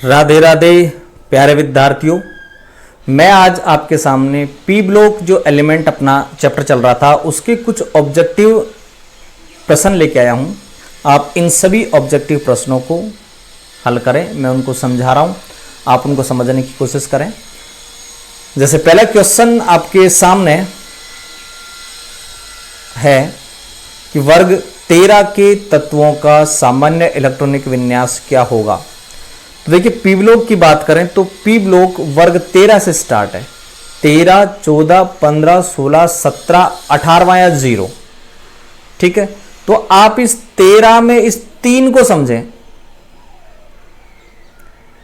राधे राधे प्यारे विद्यार्थियों, मैं आज आपके सामने पी ब्लॉक जो एलिमेंट अपना चैप्टर चल रहा था उसके कुछ ऑब्जेक्टिव प्रश्न लेके आया हूं। आप इन सभी ऑब्जेक्टिव प्रश्नों को हल करें। मैं उनको समझा रहा हूं, आप उनको समझने की कोशिश करें। जैसे पहला क्वेश्चन आपके सामने है कि वर्ग 13 के तत्वों का सामान्य इलेक्ट्रॉनिक विन्यास क्या होगा। तो देखिए, पी ब्लॉक की बात करें तो पी ब्लॉक वर्ग 13 से स्टार्ट है। 13, 14, 15, 16, 17, 18वां या 0। ठीक है, तो आप इस 13 में इस 3 को समझें।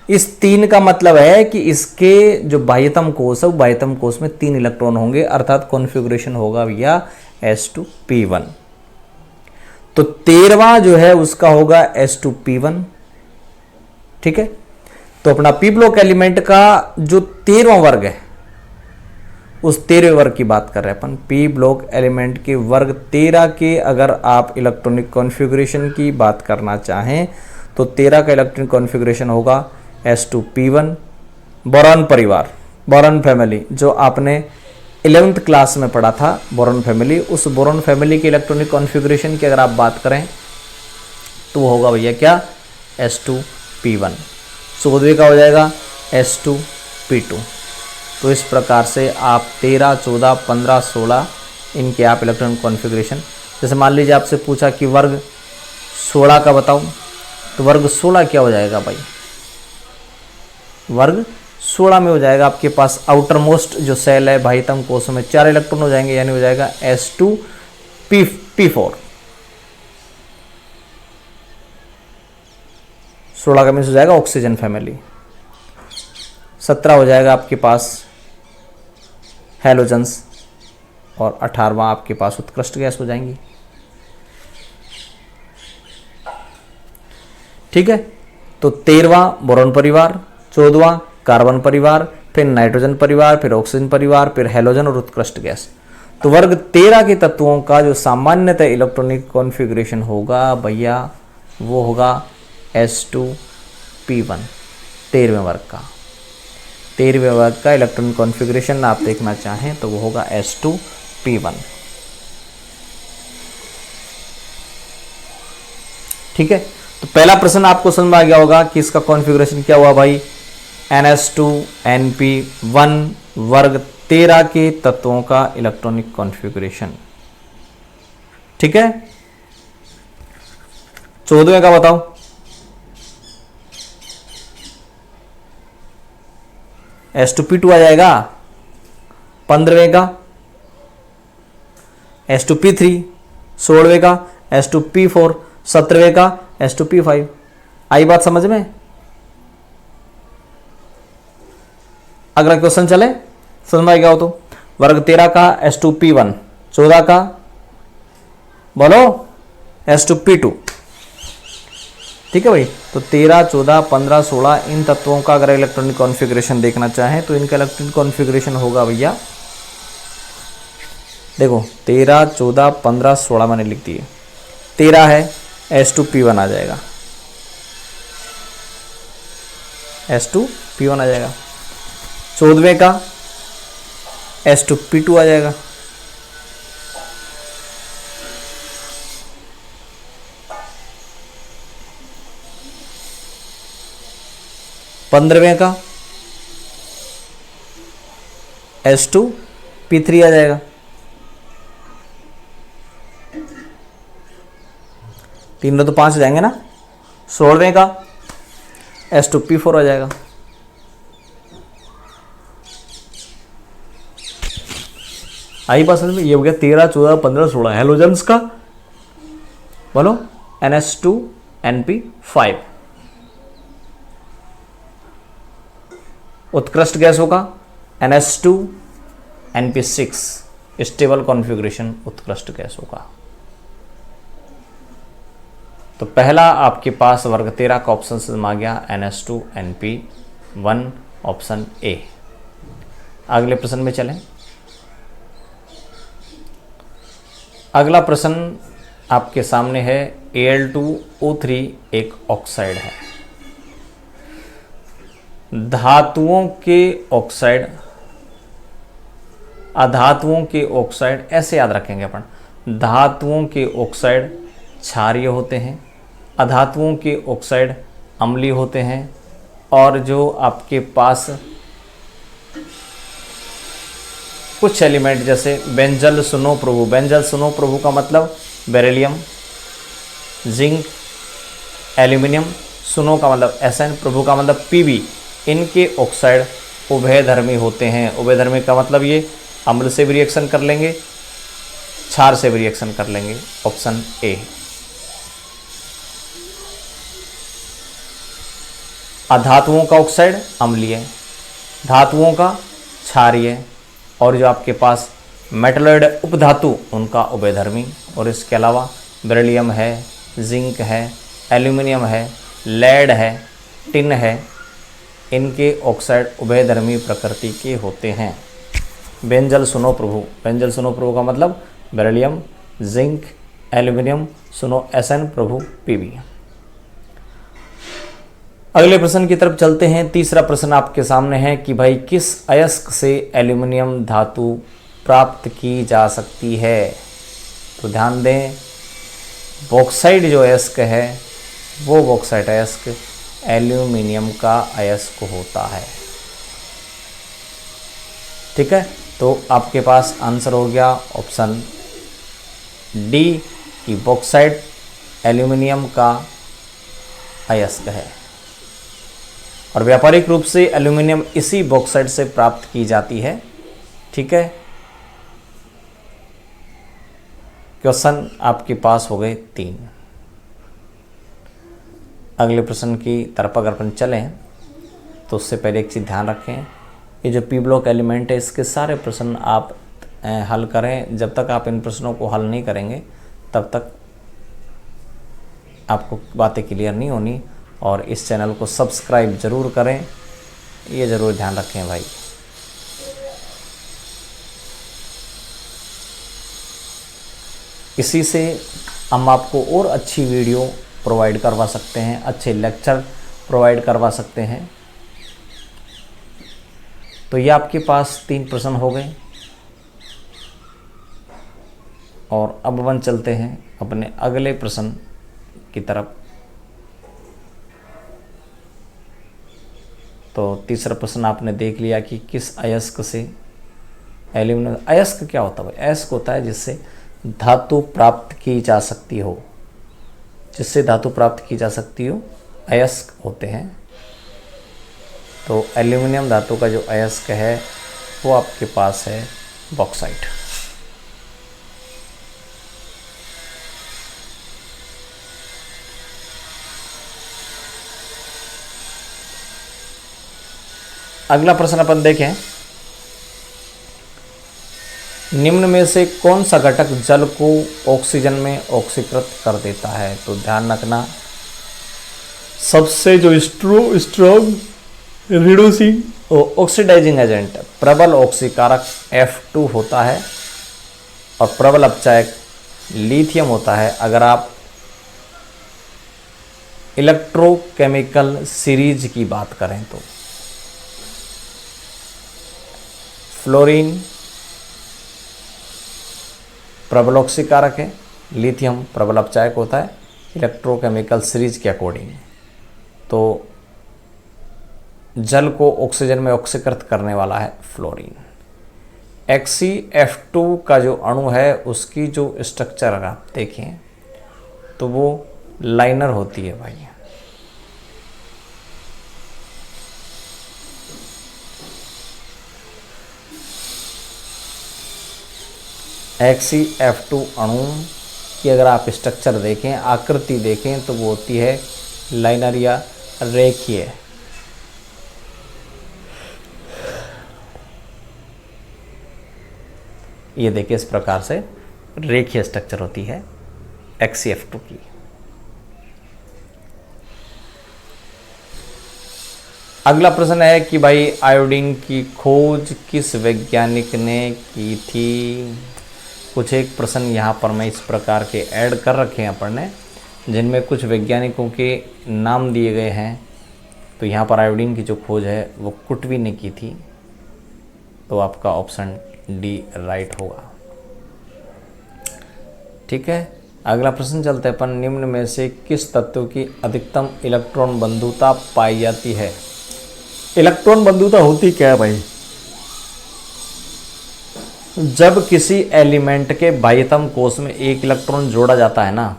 इस 3 का मतलब है कि इसके जो बाह्यतम कोष है, बाह्यतम कोष में 3 इलेक्ट्रॉन होंगे, अर्थात कॉन्फ़िगरेशन होगा भैया S2P1। तो 13वां जो है उसका होगा S2P1। ठीक है, तो अपना पी ब्लॉक एलिमेंट का जो 13वां वर्ग है उस 13वें वर्ग की बात कर रहे हैं अपन। पी ब्लॉक एलिमेंट के वर्ग 13 के अगर आप इलेक्ट्रॉनिक कॉन्फ़िगरेशन की बात करना चाहें तो 13 का इलेक्ट्रॉनिक कॉन्फ़िगरेशन होगा S2P1। बोरॉन परिवार, बोरॉन फैमिली, जो आपने 11th क्लास में पढ़ा था, बोरॉन फैमिली, उस बोरॉन फैमिली के इलेक्ट्रॉनिक कॉन्फ़िगरेशन की अगर आप बात करें तो वो होगा भैया क्या, S2P1। 14वें का हो जाएगा S2P2। तो इस प्रकार से आप 13, 14, 15, 16 इनके आप इलेक्ट्रॉनिक कॉन्फ़िगरेशन, जैसे मान लीजिए आपसे पूछा कि वर्ग 16 का बताओ, तो वर्ग 16 क्या हो जाएगा भाई, वर्ग 16 में हो जाएगा आपके पास आउटर मोस्ट जो सेल है बाह्यतम कोष में 4 इलेक्ट्रॉन हो जाएंगे, यानी हो जाएगा S2P4। 16 का मीन्स हो जाएगा ऑक्सीजन फैमिली। 17 हो जाएगा आपके पास हैलोजन्स और 18वां आपके पास उत्कृष्ट गैस हो जाएंगी। ठीक है, तो 13वां बोरॉन परिवार, 14वां कार्बन परिवार, फिर नाइट्रोजन परिवार, फिर ऑक्सीजन परिवार, फिर हैलोजन और उत्कृष्ट गैस। तो वर्ग 13 के तत्वों का जो सामान्यतः इलेक्ट्रॉनिक कॉन्फ़िगरेशन होगा भैया वो होगा S2P1। 13वें वर्ग का, 13वें वर्ग का इलेक्ट्रॉनिक कॉन्फ़िगरेशन आप देखना चाहें तो वो होगा S2P1। ठीक है, तो पहला प्रश्न आपको समझ में आ गया होगा कि इसका कॉन्फ़िगरेशन क्या हुआ भाई, NS2NP1 वर्ग 13 के तत्वों का इलेक्ट्रॉनिक कॉन्फ़िगरेशन। ठीक है, 14वें का बताओ, S2P2 आ जाएगा। 15वें का S2P3, 16वें का S2P4, 17वें का S2P5। आई बात समझ में? अगला क्वेश्चन चले, समझ में आ गया हो तो। वर्ग 13 का S2P1, 14 का बोलो S2P2। ठीक है भाई, तो 13, 14, 15, 16 इन तत्वों का अगर इलेक्ट्रॉनिक कॉन्फ़िगरेशन देखना चाहें तो इनका इलेक्ट्रॉनिक कॉन्फ़िगरेशन होगा भैया, देखो 13, 14, 15, 16 मैंने लिख दिए। 13 है S2P1 आ जाएगा, S2P1 आ जाएगा। 14वें का S2P2 आ जाएगा। 15वें का S2P3 आ जाएगा। 3 तो 5 जाएंगे ना। 16वें का S2P4 आ जाएगा। आई बात समझ में? ये हो गया 13, 14, 15, 16 हैलोजन्स का, बोलो NS2NP5। उत्कृष्ट गैसों का NS2NP6 स्टेबल कॉन्फ़िगरेशन उत्कृष्ट गैसों का। तो पहला आपके पास वर्ग 13 का ऑप्शन से आ गया NS2NP1 ऑप्शन ए। अगले प्रश्न में चलें। अगला प्रश्न आपके सामने है Al2O3 एक ऑक्साइड है। धातुओं के ऑक्साइड, अधातुओं के ऑक्साइड, ऐसे याद रखेंगे अपन। धातुओं के ऑक्साइड क्षारीय होते हैं, अधातुओं के ऑक्साइड अम्लीय होते हैं, और जो आपके पास कुछ एलिमेंट जैसे बेंजल सुनो प्रभु, बेंजल सुनो प्रभु का मतलब बेरिलियम, जिंक, एल्यूमिनियम, सुनो का मतलब Sn, प्रभु का मतलब Pb, इनके ऑक्साइड उभयधर्मी होते हैं। उभयधर्मी का मतलब ये अम्ल से भी रिएक्शन कर लेंगे, क्षार से भी रिएक्शन कर लेंगे, ऑप्शन ए। अधातुओं का ऑक्साइड अम्लीय, धातुओं का क्षारीय, और जो आपके पास मेटलॉइड उपधातु उनका उभयधर्मी। और इसके अलावा बेरिलियम है, जिंक है, एल्यूमिनियम है, लेड है, टिन है, इनके ऑक्साइड उभयधर्मी प्रकृति के होते हैं। बेंजल सुनो प्रभु, बेंजल सुनो प्रभु का मतलब बेरिलियम, जिंक, एल्यूमिनियम, सुनो Sn, प्रभु Pb। अगले प्रश्न की तरफ चलते हैं। तीसरा प्रश्न आपके सामने है कि भाई किस अयस्क से एल्यूमिनियम धातु प्राप्त की जा सकती है। तो ध्यान दें, बॉक्साइट जो अयस्क है वो बॉक्साइट अयस्क एल्यूमिनियम का अयस्क होता है। ठीक है, तो आपके पास आंसर हो गया ऑप्शन डी कि बॉक्साइट एल्यूमिनियम का अयस्क है, और व्यापारिक रूप से एल्यूमिनियम इसी बॉक्साइट से प्राप्त की जाती है। ठीक है, क्वेश्चन आपके पास हो गए 3। अगले प्रश्न की तरफ अगर अपन चलें तो उससे पहले एक चीज़ ध्यान रखें, ये जो पी ब्लॉक एलिमेंट है इसके सारे प्रश्न आप हल करें। जब तक आप इन प्रश्नों को हल नहीं करेंगे तब तक आपको बातें क्लियर नहीं होनी। और इस चैनल को सब्सक्राइब ज़रूर करें, ये ज़रूर ध्यान रखें भाई। इसी से हम आपको और अच्छी वीडियो प्रोवाइड करवा सकते हैं, अच्छे लेक्चर प्रोवाइड करवा सकते हैं। तो ये आपके पास 3 प्रश्न हो गए, और अब अपन चलते हैं अपने अगले प्रश्न की तरफ। तो तीसरा प्रश्न आपने देख लिया कि किस अयस्क से एल्यूमिनियम, अयस्क क्या होता है? अयस्क होता है जिससे धातु प्राप्त की जा सकती हो, जिससे धातु प्राप्त की जा सकती हो अयस्क होते हैं। तो एल्यूमिनियम धातु का जो अयस्क है वो आपके पास है बॉक्साइट। अगला प्रश्न अपन देखें, निम्न में से कौन सा घटक जल को ऑक्सीजन में ऑक्सीकृत कर देता है? तो ध्यान रखना, सबसे जो स्ट्रॉन्ग रिड्यूसिंग ऑक्सीडाइजिंग एजेंट, प्रबल ऑक्सीकारक F2 होता है, और प्रबल अपचायक लिथियम होता है। अगर आप इलेक्ट्रोकेमिकल सीरीज की बात करें तो फ्लोरीन प्रबल ऑक्सीकारक है, लिथियम प्रबल अपचायक होता है इलेक्ट्रोकेमिकल सीरीज के अकॉर्डिंग। तो जल को ऑक्सीजन में ऑक्सीकृत करने वाला है फ्लोरीन। HCF2 का जो अणु है उसकी जो स्ट्रक्चर अगर आप देखें तो वो लाइनर होती है भाई। HCF2 अणु की अगर आप स्ट्रक्चर देखें, आकृति देखें तो वो होती है लाइनर या रेखीय। ये देखिए इस प्रकार से रेखीय स्ट्रक्चर होती है HCF2 की। अगला प्रश्न है कि भाई आयोडीन की खोज किस वैज्ञानिक ने की थी? कुछ एक प्रश्न यहाँ पर मैं इस प्रकार के ऐड कर रखे हैं अपन ने, जिनमें कुछ वैज्ञानिकों के नाम दिए गए हैं तो यहाँ पर आयोडीन की जो खोज है वो कुटवी ने की थी, तो आपका ऑप्शन डी राइट होगा। ठीक है, अगला प्रश्न चलते हैं अपन, निम्न में से किस तत्व की अधिकतम इलेक्ट्रॉन बंधुता पाई जाती है। इलेक्ट्रॉन बंधुता होती क्या है भाई? जब किसी एलिमेंट के बाह्यतम कोश में एक इलेक्ट्रॉन जोड़ा जाता है ना,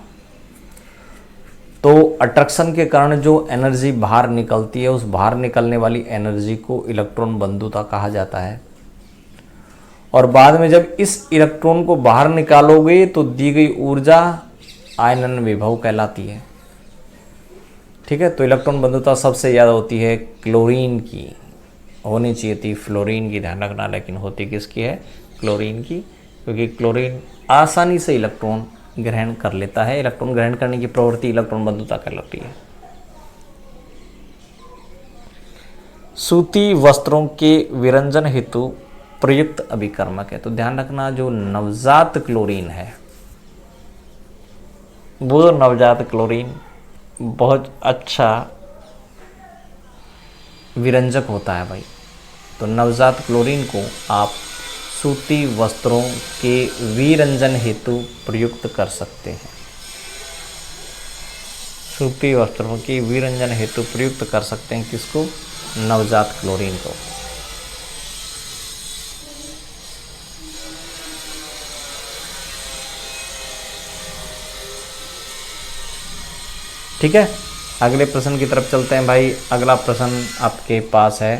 तो अट्रैक्शन के कारण जो एनर्जी बाहर निकलती है, उस बाहर निकलने वाली एनर्जी को इलेक्ट्रॉन बंधुता कहा जाता है। और बाद में जब इस इलेक्ट्रॉन को बाहर निकालोगे तो दी गई ऊर्जा आयनन विभव कहलाती है। ठीक है, तो इलेक्ट्रॉन बंधुता सबसे ज़्यादा होती है क्लोरीन की, होनी चाहिए थी फ्लोरीन की, ध्यान रखना, लेकिन होती किसकी है? क्लोरीन की, क्योंकि क्लोरीन आसानी से इलेक्ट्रॉन ग्रहण कर लेता है। इलेक्ट्रॉन ग्रहण करने की प्रवृत्ति इलेक्ट्रॉन बंधुता कहलाती है। सूती वस्त्रों के विरंजन हेतु प्रयुक्त अभिकर्मक है। तो ध्यान रखना, जो नवजात क्लोरीन है वो नवजात क्लोरीन बहुत अच्छा विरंजक होता है भाई। तो नवजात क्लोरीन को आप सूती वस्त्रों के विरंजन हेतु प्रयुक्त कर सकते हैं। सूती वस्त्रों की विरंजन हेतु प्रयुक्त कर सकते हैं किसको? नवजात क्लोरीन को। ठीक है, अगले प्रश्न की तरफ चलते हैं भाई। अगला प्रश्न आपके पास है,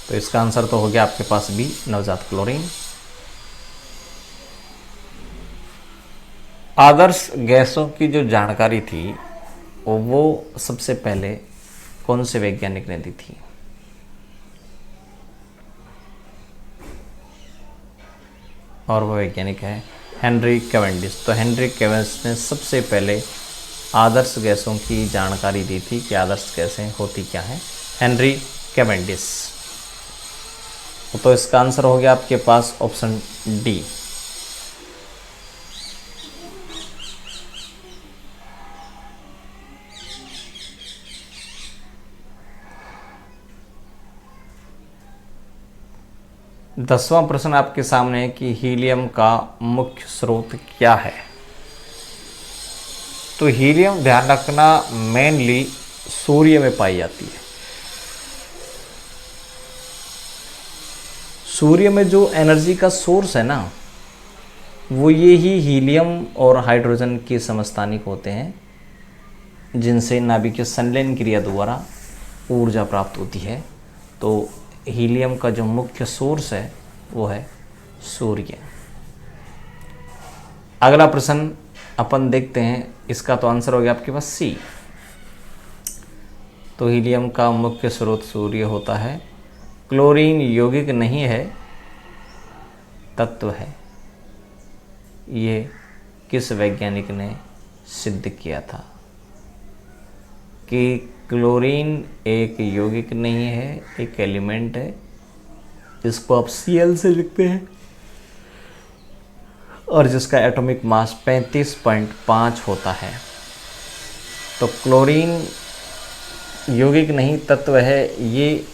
तो इसका आंसर तो हो गया आपके पास भी, नवजात क्लोरीन। आदर्श गैसों की जो जानकारी थी वो सबसे पहले कौन से वैज्ञानिक ने दी थी? और वो वैज्ञानिक है हेनरी कैवेंडिश। तो हेनरी कैवेंडिश ने सबसे पहले आदर्श गैसों की जानकारी दी थी कि आदर्श गैसें होती क्या हैं, हेनरी कैवेंडिश। तो इसका आंसर हो गया आपके पास ऑप्शन डी। दसवां प्रश्न आपके सामने है कि हीलियम का मुख्य स्रोत क्या है। तो हीलियम, ध्यान रखना, मेनली सूर्य में पाई जाती है। सूर्य में जो एनर्जी का सोर्स है ना, वो ये ही हीलियम और हाइड्रोजन के समस्थानिक होते हैं, जिनसे नाभिकीय संलयन क्रिया द्वारा ऊर्जा प्राप्त होती है। तो हीलियम का जो मुख्य सोर्स है वो है सूर्य। अगला प्रश्न अपन देखते हैं, इसका तो आंसर हो गया आपके पास सी। तो हीलियम का मुख्य स्रोत सूर्य होता है। क्लोरीन यौगिक नहीं है, तत्व है। ये किस वैज्ञानिक ने सिद्ध किया था कि क्लोरीन एक यौगिक नहीं है, एक एलिमेंट है, जिसको आप Cl से लिखते हैं और जिसका एटॉमिक मास 35.5 होता है। तो क्लोरीन यौगिक नहीं, तत्व है, ये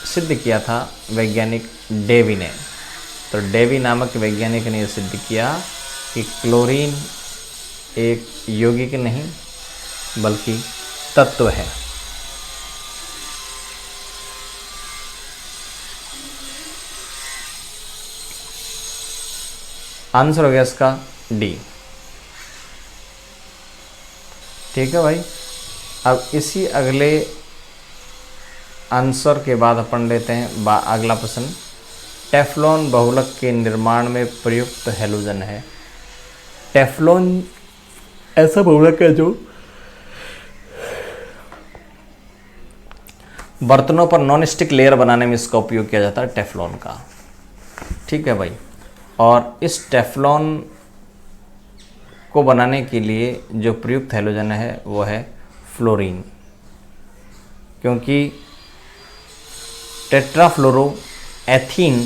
सिद्ध किया था वैज्ञानिक डेवी ने। तो डेवी नामक वैज्ञानिक ने यह सिद्ध किया कि क्लोरीन एक यौगिक नहीं बल्कि तत्व है। आंसर हो गया इसका डी। ठीक है भाई, अब इसी अगले आंसर के बाद अपन लेते हैं अगला प्रश्न। टेफ्लॉन बहुलक के निर्माण में प्रयुक्त हैलोजन है। टेफ्लॉन ऐसा बहुलक है जो बर्तनों पर नॉन स्टिक लेयर बनाने में इसका उपयोग किया जाता है, टेफ्लॉन का। ठीक है भाई, और इस टेफ्लॉन को बनाने के लिए जो प्रयुक्त हैलोजन है वो है फ्लोरीन, क्योंकि टेट्राफ्लोरो एथीन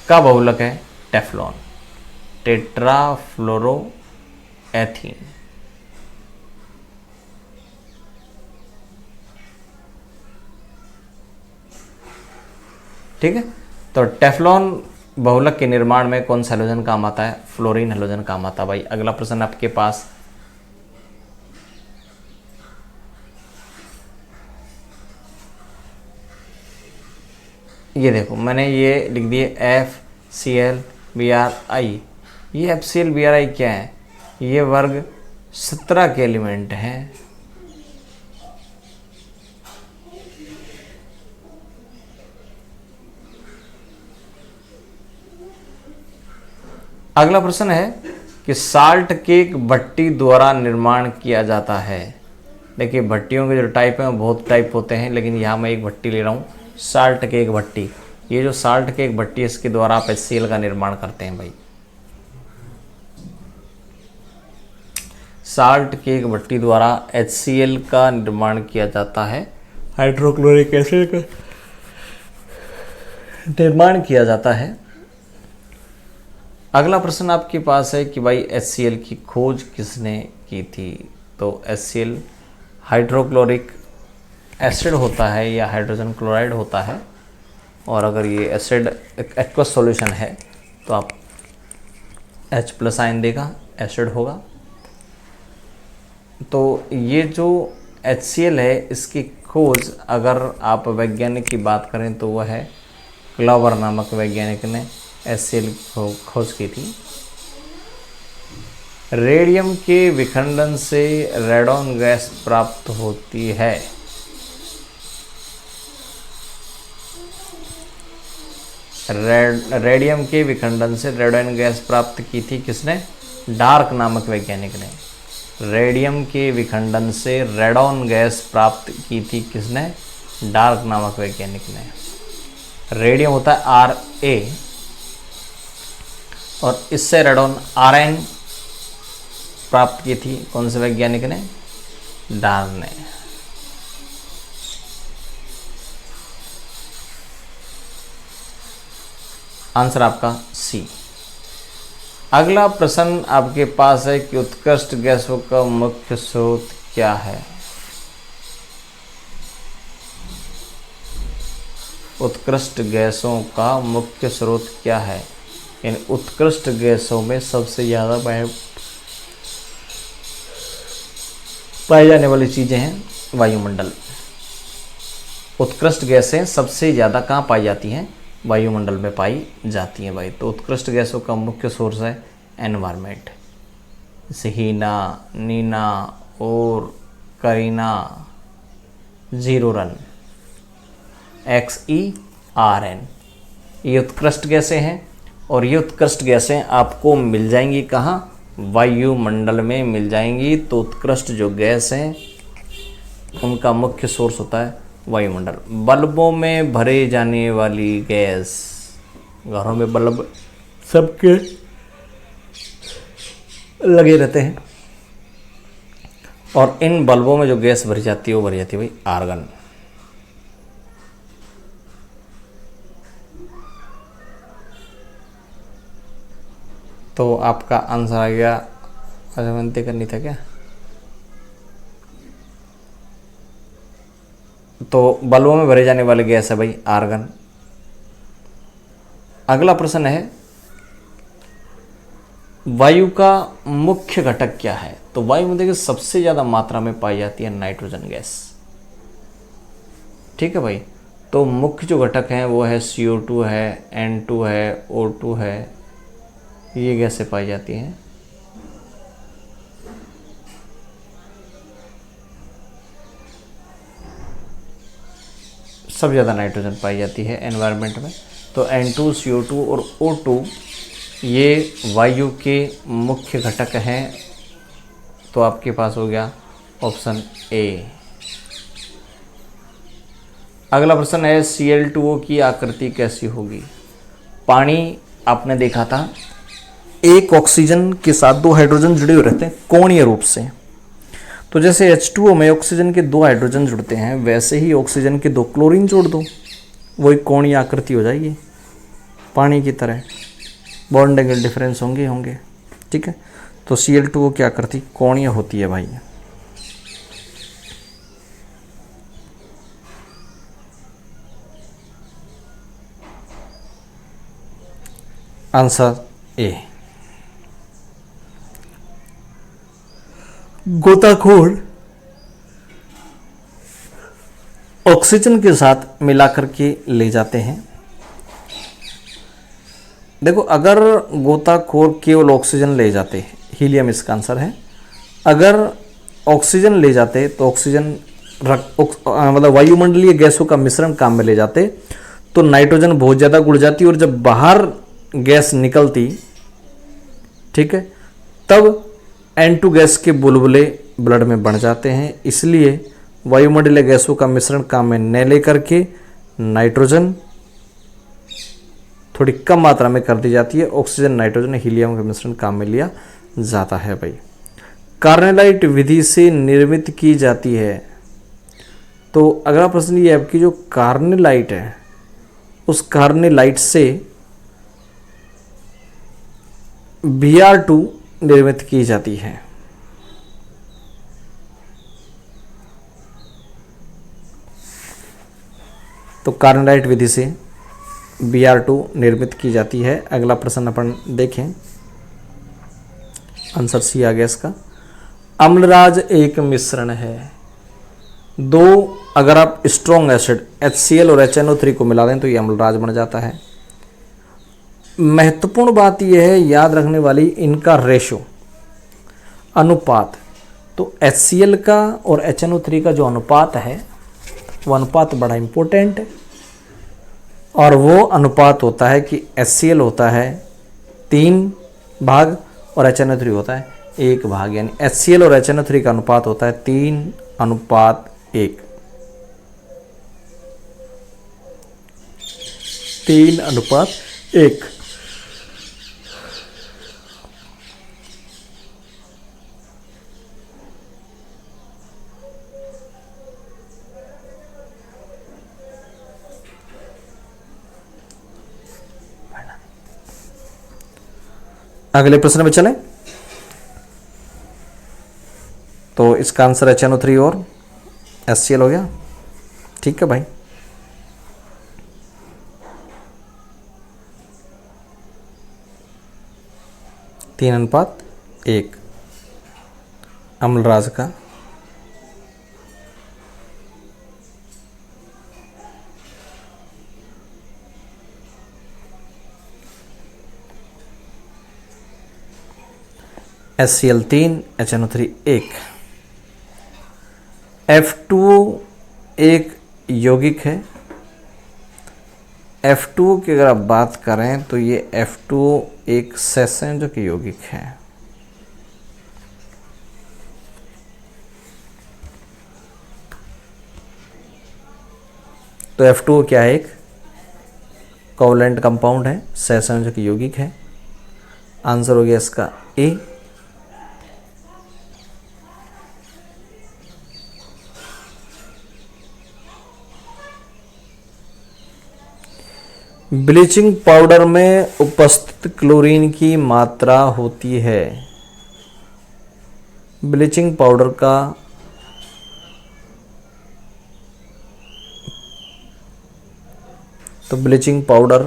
का बहुलक है टेफ्लॉन, टेट्राफ्लोरोएथीन। ठीक है, तो टेफ्लॉन बहुलक के निर्माण में कौन सा हैलोजन काम आता है? फ्लोरीन हैलोजन काम आता है भाई। अगला प्रश्न आपके पास, ये देखो मैंने ये लिख दिए FCl Bri। ये FCl Bri क्या है? ये वर्ग 17 के एलिमेंट हैं। अगला प्रश्न है कि साल्ट केक भट्टी द्वारा निर्माण किया जाता है। देखिए भट्टियों के जो टाइप हैं वो बहुत टाइप होते हैं, लेकिन यहाँ मैं एक भट्टी ले रहा हूँ, साल्ट केक भट्टी। ये जो साल्ट केक भट्टी है इसके द्वारा आप HCl का निर्माण करते हैं भाई। साल्ट केक भट्टी द्वारा HCl का निर्माण किया जाता है, हाइड्रोक्लोरिक एसिड का निर्माण किया जाता है। अगला प्रश्न आपके पास है कि भाई HCl की खोज किसने की थी? तो HCl हाइड्रोक्लोरिक एसिड होता है या हाइड्रोजन क्लोराइड होता है, और अगर ये एसिड एक्वस सॉल्यूशन है तो आप H+ आयन देगा, एसिड होगा। तो ये जो HCl है इसकी खोज अगर आप वैज्ञानिक की बात करें तो वह है ग्लाबर नामक वैज्ञानिक ने HCl को खोज की थी। रेडियम के विखंडन से रेडॉन गैस प्राप्त होती है। रेडियम के विखंडन से रेडॉन गैस प्राप्त की थी किसने? डार्क नामक वैज्ञानिक ने। रेडियम के विखंडन से रेडॉन गैस प्राप्त की थी किसने? डार्क नामक वैज्ञानिक ने। रेडियम होता है Ra और इससे रेडॉन Rn प्राप्त की थी कौन से वैज्ञानिक ने? डार्क ने। आंसर आपका सी। अगला प्रश्न आपके पास है कि उत्कृष्ट गैसों का मुख्य स्रोत क्या है? उत्कृष्ट गैसों का मुख्य स्रोत क्या है? इन उत्कृष्ट गैसों में सबसे ज़्यादा पाई जाने वाली चीज़ें हैं वायुमंडल। उत्कृष्ट गैसें सबसे ज़्यादा कहाँ पाई जाती हैं? वायुमंडल में पाई जाती हैं भाई। तो उत्कृष्ट गैसों का मुख्य सोर्स है एनवायरमेंट। जैसे हीना, नीना और करीना, जीरो रन, XERN, ये उत्कृष्ट गैसें हैं। और ये उत्कृष्ट गैसें आपको मिल जाएंगी कहाँ? वायुमंडल में मिल जाएंगी। तो उत्कृष्ट जो गैस हैं उनका मुख्य सोर्स होता है वायुमंडल। बल्बों में भरे जाने वाली गैस, घरों में बल्ब सबके लगे रहते हैं, और इन बल्बों में जो गैस भरी जाती है वो भरी जाती है भाई आर्गन। तो आपका आंसर आ गया, अजमंती करनी था क्या? तो बल्बों में भरे जाने वाली गैस है भाई आर्गन। अगला प्रश्न है वायु का मुख्य घटक क्या है? तो वायु में देखिए सबसे ज़्यादा मात्रा में पाई जाती है नाइट्रोजन गैस। ठीक है भाई। तो मुख्य जो घटक हैं वो है CO2 है, N2 है, O2 है, ये गैसें पाई जाती हैं। सब ज़्यादा नाइट्रोजन पाई जाती है एनवायरनमेंट में। तो N2, CO2 और O2 ये वायु के मुख्य घटक हैं। तो आपके पास हो गया ऑप्शन ए। अगला प्रश्न है Cl2O की आकृति कैसी होगी? पानी आपने देखा था एक ऑक्सीजन के साथ 2 हाइड्रोजन जुड़े हुए रहते हैं कोणीय रूप से। तो जैसे H2O में ऑक्सीजन के 2 हाइड्रोजन जुड़ते हैं, वैसे ही ऑक्सीजन के 2 क्लोरीन जोड़ दो, वही कोणीय आकृति हो जाएगी। पानी की तरह बॉन्ड एंगल डिफरेंस होंगे। ठीक है, तो Cl2O क्या करती, कोणीय होती है भाई। Answer A. गोताखोर ऑक्सीजन के साथ मिलाकर के ले जाते हैं। देखो, अगर गोताखोर केवल ऑक्सीजन ले जाते, हीलियम इसका आंसर है। अगर ऑक्सीजन ले जाते तो ऑक्सीजन मतलब वायुमंडलीय गैसों का मिश्रण काम में ले जाते तो नाइट्रोजन बहुत ज़्यादा उड़ जाती और जब बाहर गैस निकलती, ठीक है, तब N2 गैस के बुलबुले ब्लड में बढ़ जाते हैं। इसलिए वायुमंडलीय गैसों का मिश्रण काम में न लेकर के नाइट्रोजन थोड़ी कम मात्रा में कर दी जाती है, ऑक्सीजन नाइट्रोजन हीलियम का मिश्रण काम में लिया जाता है भाई। कार्नेलाइट विधि से निर्मित की जाती है। तो अगला प्रश्न ये है कि जो कार्नेलाइट है उस कार्नेलाइट से Br2 निर्मित की जाती है। तो कार्नेलाइट विधि से Br2 निर्मित की जाती है। अगला प्रश्न अपन देखें, आंसर सी आ गया इसका। अम्लराज एक मिश्रण है। दो अगर आप स्ट्रॉन्ग एसिड HCl और HNO3 को मिला दें तो ये अम्लराज बन जाता है। महत्वपूर्ण बात यह है, याद रखने वाली, इनका रेशो, अनुपात। तो HCl का और HNO3 का जो अनुपात है वो अनुपात बड़ा इंपॉर्टेंट है और वो अनुपात होता है कि HCl होता है 3 भाग और HNO3 होता है 1 भाग, यानी HCl और HNO3 का अनुपात होता है 3:1। 3:1। अगले प्रश्न में चलें। तो इसका आंसर HNO3 और HCl हो गया। ठीक है भाई, तीन अनुपात 1 अम्लराज का। HCl 3, HNO3 1। F2O एक यौगिक है। F2O की अगर आप बात करें तो ये F2O एक सहसंयोजक यौगिक है। तो F2O क्या है, एक कोवलेंट कंपाउंड है, सहसंयोजक यौगिक है। आंसर हो गया इसका ए। ब्लीचिंग पाउडर में उपस्थित क्लोरीन की मात्रा होती है। ब्लीचिंग पाउडर का तो ब्लीचिंग पाउडर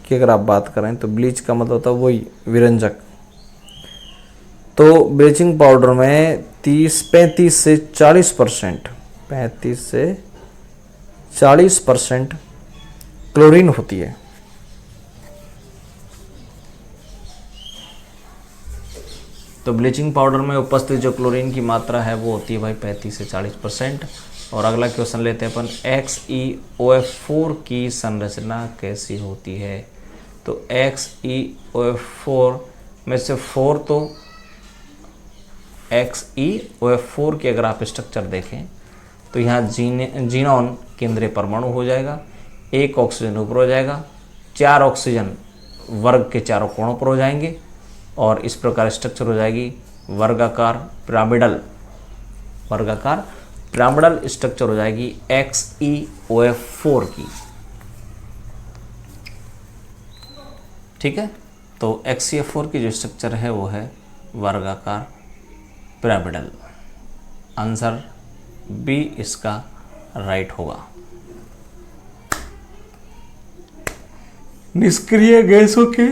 की अगर आप बात करें तो ब्लीच का मतलब होता है वही विरंजक। तो ब्लीचिंग पाउडर में 35 से 40% 35 से 40% क्लोरीन होती है। तो ब्लीचिंग पाउडर में उपस्थित जो क्लोरीन की मात्रा है वो होती है भाई 35 से 40%। और अगला क्वेश्चन लेते हैं अपन, XeOF4 की संरचना कैसी होती है। तो XeOF4 में से 4 तो XeOF4 की अगर आप स्ट्रक्चर देखें तो यहाँ जीनोन केंद्रीय परमाणु हो जाएगा, 1 ऑक्सीजन ऊपर हो जाएगा, 4 ऑक्सीजन वर्ग के चारों कोणों पर हो जाएंगे और इस प्रकार स्ट्रक्चर हो जाएगी वर्गाकार पिरामिडल स्ट्रक्चर हो जाएगी XeOF4 की। ठीक है, तो HCl4 की जो स्ट्रक्चर है वो है वर्गाकार पिरामिडल। आंसर बी इसका राइट होगा। निष्क्रिय गैसों के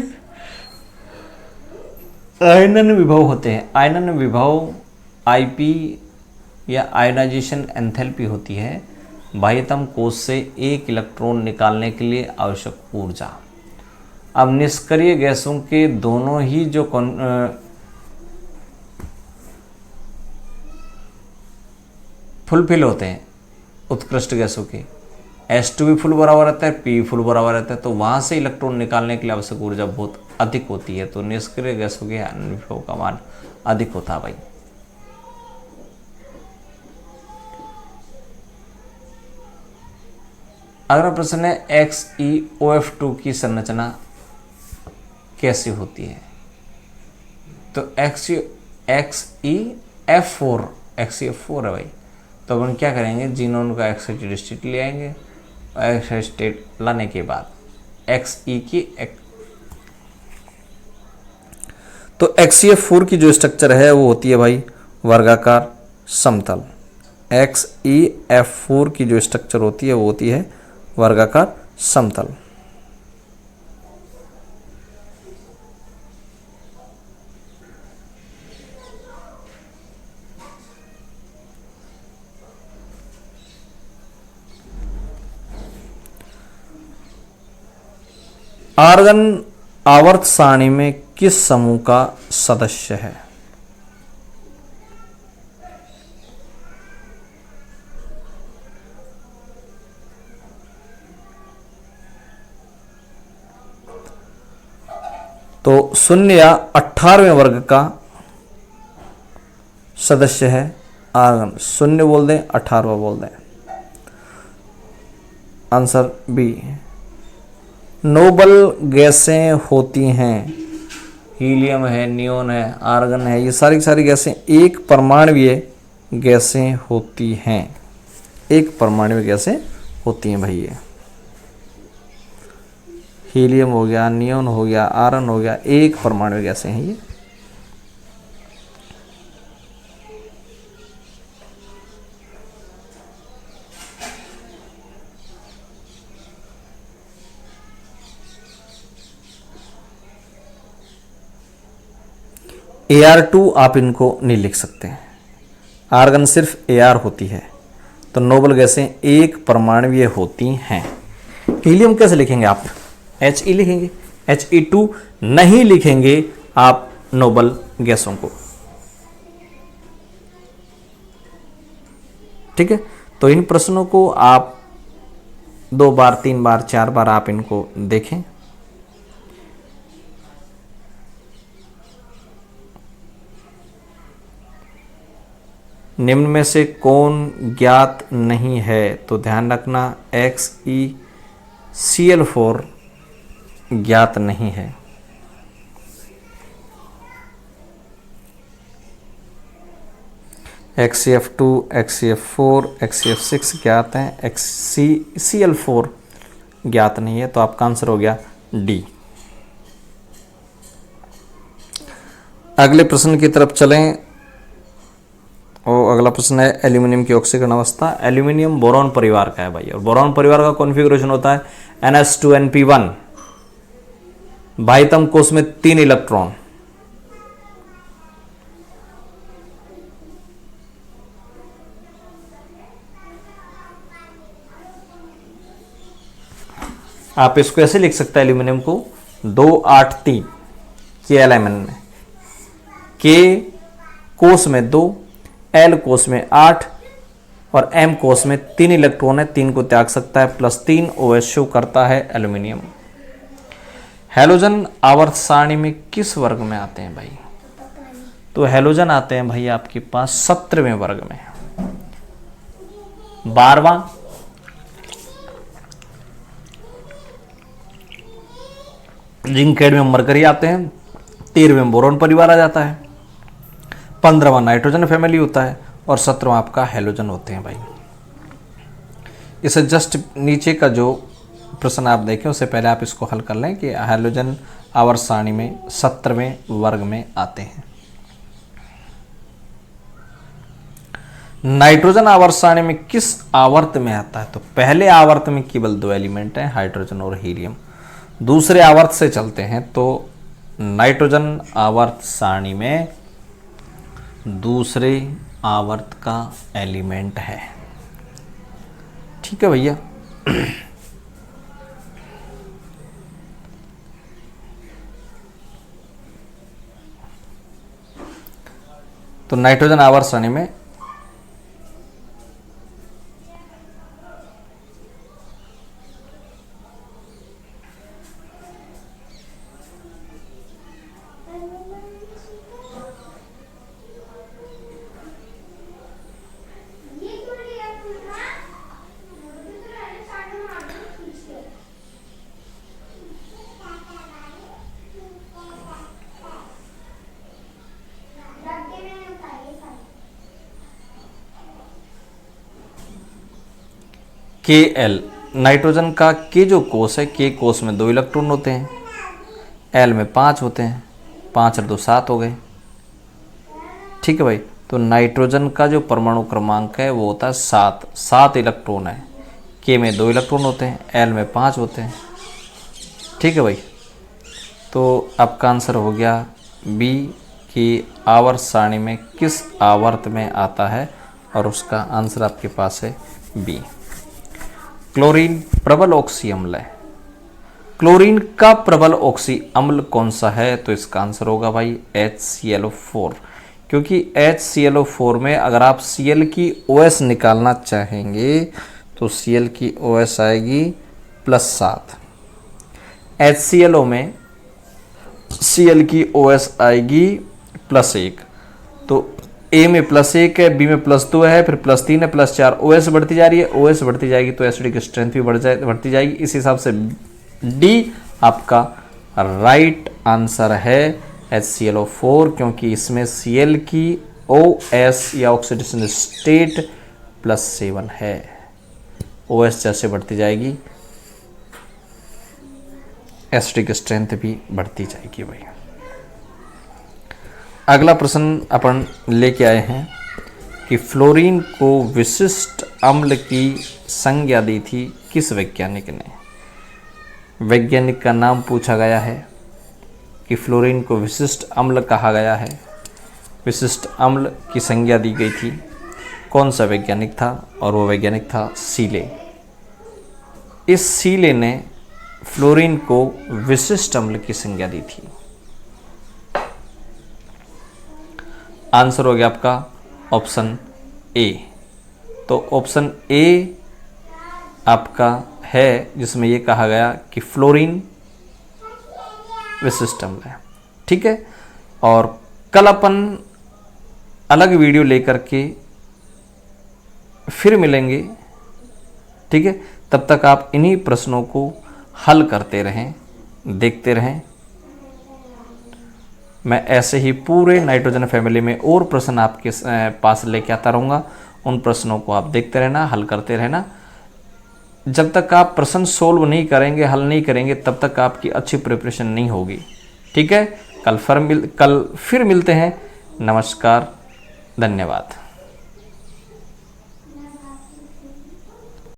आयनन विभव होते हैं। आयनन विभव आईपी या आयोनाइजेशन एंथैल्पी होती है बाह्यतम कोश से एक इलेक्ट्रॉन निकालने के लिए आवश्यक ऊर्जा। अब निष्क्रिय गैसों के दोनों ही जो फुलफिल होते हैं उत्कृष्ट गैसों के, H2 भी फुल भरा हुआ रहता है, P फुल भरा हुआ रहता है, तो वहां से इलेक्ट्रॉन निकालने के लिए आवश्यक ऊर्जा बहुत अधिक होती है। तो निष्क्रिय गैसों के आयनन विभव का मान अधिक होता है भाई। अगला प्रश्न है XeOF2 की संरचना कैसी होती है? तो XeF4 है भाई। तो अपन क्या करेंगे, जीनोन का एक्साइटेड स्टेट ले आएंगे, एक्साइटेड स्टेट लाने के बाद Xe की तो XeF4 की जो स्ट्रक्चर है वो होती है भाई वर्गाकार समतल। XeF4 की जो स्ट्रक्चर होती है वो होती है वर्गाकार समतल। आर्गन आवर्त सारणी में किस समूह का सदस्य है? तो 0 या 18वें वर्ग का सदस्य है आर्गन। 0 बोल दें, 18वां बोल दें। Answer B. नोबल गैसें होती हैं, हीलियम है, नियोन है, आर्गन है, ये सारी सारी गैसें एक परमाणुवीय गैसें होती हैं। एक परमाणुवीय गैसें होती हैं भाई। ये हीलियम हो गया, नियोन हो गया, आर्गन हो गया, एक परमाणुवीय गैसें हैं ये। Ar2 आप इनको नहीं लिख सकते, आर्गन सिर्फ Ar होती है। तो नोबल गैसें एक परमाणुवीय होती हैं। हीलियम कैसे लिखेंगे आप? He लिखेंगे, He2 नहीं लिखेंगे आप नोबल गैसों को। ठीक है, तो इन प्रश्नों को आप 2 बार 3 बार 4 बार आप इनको देखें। निम्न में से कौन ज्ञात नहीं है? तो ध्यान रखना XeCl4 ज्ञात नहीं है। XeF2, XeF4, XeF6 ज्ञात हैं, XeCl4 ज्ञात नहीं है। तो आपका आंसर हो गया डी। अगले प्रश्न की तरफ चलें। और अगला प्रश्न है एल्यूमिनियम की ऑक्सीकरण अवस्था। एल्यूमिनियम बोरॉन परिवार का है भाई, और बोरॉन परिवार का कॉन्फ़िगरेशन होता है NH2Np1। बाह्यतम कोश में 3 इलेक्ट्रॉन, आप इसको ऐसे लिख सकते हैं एल्यूमिनियम को 283 K-Li में, K कोश में 2, L कोश में 8 और M कोश में 3 इलेक्ट्रॉन है, 3 को त्याग सकता है, +3 OH शो करता है एल्यूमिनियम। हैलोजन आवर्त सारणी में किस वर्ग में आते हैं भाई? तो हैलोजन आते हैं भाई आपके पास 17वें वर्ग में। 12वां जिंक, कैडमियम, मरकरी आते हैं। 13वें बोरॉन परिवार आ जाता है। 15वां नाइट्रोजन फैमिली होता है और 17वां आपका हैलोजन होते हैं भाई। इससे जस्ट नीचे का जो प्रश्न आप देखें उससे पहले आप इसको हल कर लें कि हैलोजन आवर्त सारणी में 17वें वर्ग में आते हैं। नाइट्रोजन आवर्त सारणी में किस आवर्त में आता है? तो पहले आवर्त में केवल 2 एलिमेंट हैं, हाइड्रोजन और हीलियम। दूसरे आवर्त से चलते हैं तो नाइट्रोजन आवर्त सारणी में दूसरे आवर्त का एलिमेंट है। ठीक है भैया। तो नाइट्रोजन आवर्त सारणी में Kl, नाइट्रोजन का के जो कोष है, के कोष में 2 इलेक्ट्रॉन होते हैं, एल में 5 होते हैं, 5 और 2 7 हो गए। ठीक है भाई। तो नाइट्रोजन का जो परमाणु क्रमांक है वो होता है 7 इलेक्ट्रॉन है। के में 2 इलेक्ट्रॉन होते हैं, एल में 5 होते हैं। ठीक है भाई। तो आपका आंसर हो गया बी कि आवर्त सारणी में किस आवर्त में आता है, और उसका आंसर आपके पास है बी। क्लोरीन प्रबल ऑक्सी अम्ल है। क्लोरीन का प्रबल ऑक्सी अम्ल कौन सा है? तो इसका आंसर होगा भाई HClO4, क्योंकि HClO4 में अगर आप Cl की OS निकालना चाहेंगे तो Cl की OS आएगी +7, HClO में Cl की OS आएगी +1। तो A में +1 है, B में +2 है, फिर +3 है, +4, OS बढ़ती जा रही है, OS बढ़ती जाएगी तो एसिडिक स्ट्रेंथ भी बढ़ती जाएगी। इस हिसाब से D आपका राइट आंसर है HClO4, क्योंकि इसमें Cl की OS या ऑक्सीडेशन स्टेट +7 है। OS जैसे बढ़ती जाएगी एसिडिक स्ट्रेंथ भी बढ़ती जाएगी भाई। अगला प्रश्न अपन लेके आए हैं कि फ्लोरीन को विशिष्ट अम्ल की संज्ञा दी थी किस वैज्ञानिक ने? वैज्ञानिक का नाम पूछा गया है कि फ्लोरीन को विशिष्ट अम्ल कहा गया है, विशिष्ट अम्ल की संज्ञा दी गई थी, कौन सा वैज्ञानिक था? और वो वैज्ञानिक था सीले। इस सीले ने फ्लोरीन को विशिष्ट अम्ल की संज्ञा दी थी। आंसर हो गया आपका ऑप्शन ए। तो ऑप्शन ए आपका है जिसमें ये कहा गया कि फ्लोरीन विशिष्ट अम्ल है। ठीक है। और कल अपन अलग वीडियो लेकर के फिर मिलेंगे। ठीक है। तब तक आप इन्हीं प्रश्नों को हल करते रहें, देखते रहें। मैं ऐसे ही पूरे नाइट्रोजन फैमिली में और प्रश्न आपके पास लेके आता रहूँगा। उन प्रश्नों को आप देखते रहना, हल करते रहना। जब तक आप प्रश्न सोल्व नहीं करेंगे, हल नहीं करेंगे, तब तक आपकी अच्छी प्रिपरेशन नहीं होगी। ठीक है। कल फिर मिलते हैं। नमस्कार, धन्यवाद।